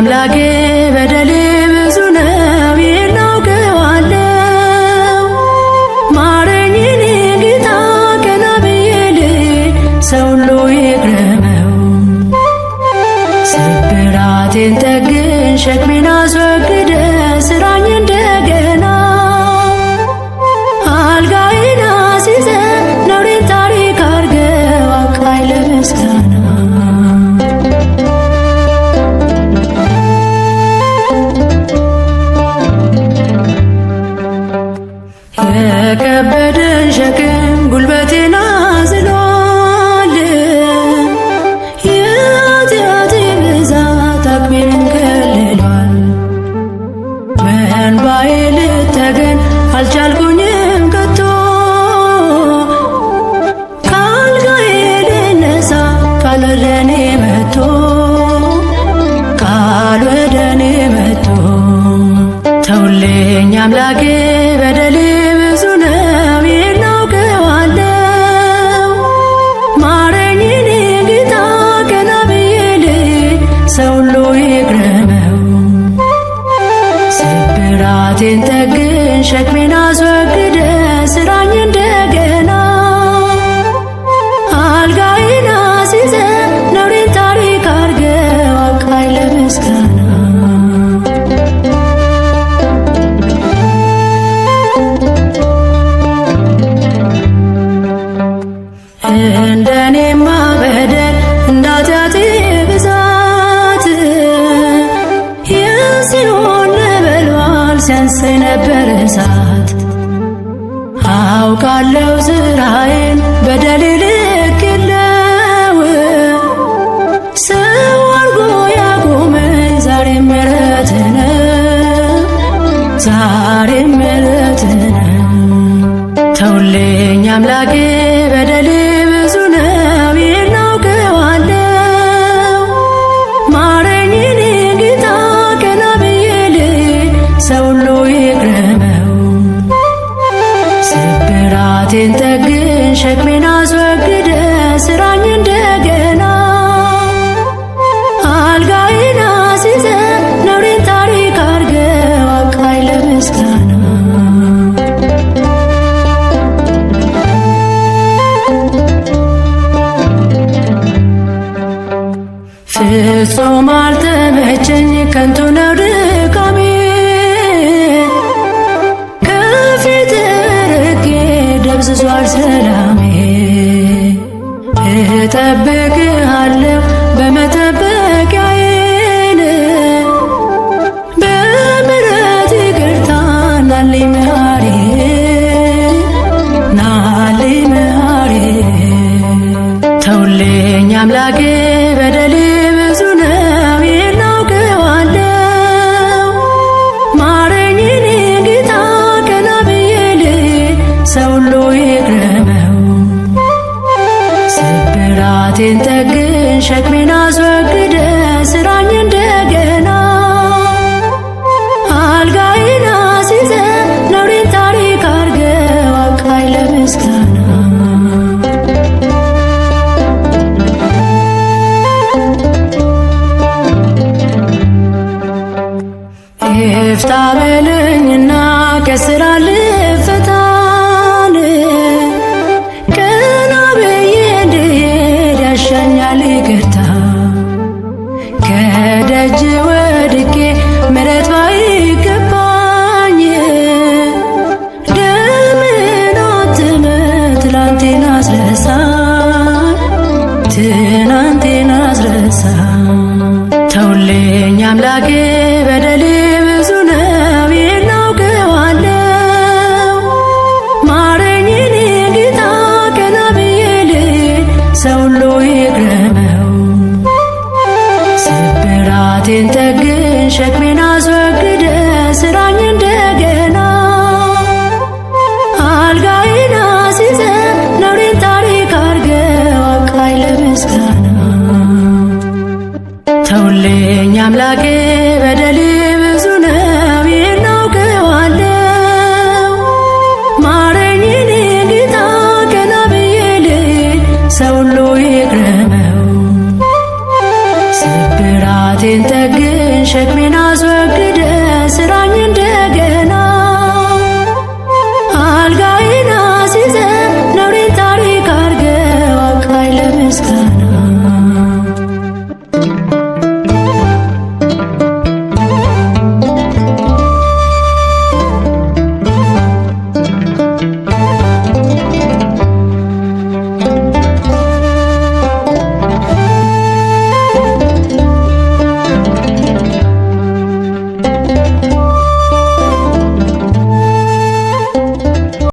አምላኬ በደሌ ብዙ ነው እናውቀዋለሁ። ማረኝ የኔ ጌታ ቀና ብዬ ልይ ሰው ሁሉ ይግረመው። ስብራቴን ጠግን ሸክሜን አስወግደ ስራኝ እንደገና አልጋዬን አስይዘ ነውሬን ታሪክ አርገው አብቃኝ ለምስጋና። የከበደን ሸክም ጉልበቴን አዝሏል። የኃጢአቴ ብዛት አቅሜን ከልሏል። በእንባዬ ልጠገን አልቻልኩኝም ከቶ ከአልጋዬ ልነሳ ቃል ወደ እኔ መጥቶ ቃል ወደ እኔ መጥቶ ተውልኝ አምላኬ በደሌ ብዙ ነው እናውቀዋለሁ። ማረኝ የኔ ጌታ ቀና ብዬ ልይ ሰው ሁሉ ይግረመው። ስብራቴን ጠግን ሸክሜን አስወግደ ስራኝ እንደገና አልጋዬን አስይዘ ነውሬን ታሪክ አርገው አብቃኝ ለምስጋና። እንደኔማ በደል እንደ ኃጢአቴ ብዛት የጽዮን ነበልባል ሲያንሰኝ ነበር እሳት። አውቃለሁ ስራዬን በደሌ ልክ የለው ሰው አርጎ ያቆመኝ ዛሬም ምሕረት ነው ዛሬም ምሕረት ነው። ተውልኝ አምላኬ በደሌ ብዙ ነው እናውቀዋለሁ። ማረኝ የኔ ጌታ ቀና ብዬ ልይ ሰው ሁሉ ይግረመው። ስብራቴን ጠግን ሸክሜን አስወግደ ስራኝ እንደገና አልጋዬን አስይዘ ነውሬን ታሪክ አርገው አብቃኝ ለምስጋና። ፍጹም አልተመቸኝ ከንቱ ነው ድካሜ ከፊት ርቄ ደብዝዟል ሰላሜ። እጠብቅሃለሁ በመጠበቂያዬን በምሕረት ይቅርታ ናልኝ መሐሪ ናልኝ መሐሪ። ተውልኝ አምላኬ በደሌ ብዙ ነው እናውቀዋለሁ። ማረኝ የኔ ጌታ ቀና ብዬ ልይ ሰው ሁሉ ይግረመው። ስብራቴን ጠግን ሸክሜን አስወግደ ስራኝ እንደገና አልጋዬን አስይዘ ነውሬን ታሪክ አርገው አብቃኝ ለምስጋና። ይፍታ በለኝና ከስራ ልፈታን ቀና ብዬ እንድሄድ ያሻኛል ይቅርታ። ከደጅ ወድቄ ምሕረት ባይገባኝ ደምን አትመ ትላንቴን አስረሳኝ ትናንቴን አስረሳኝ። ተውልኝ አምላኬ በደሌ ብዙ ነው እናውቀዋለሁ። ሸክሜን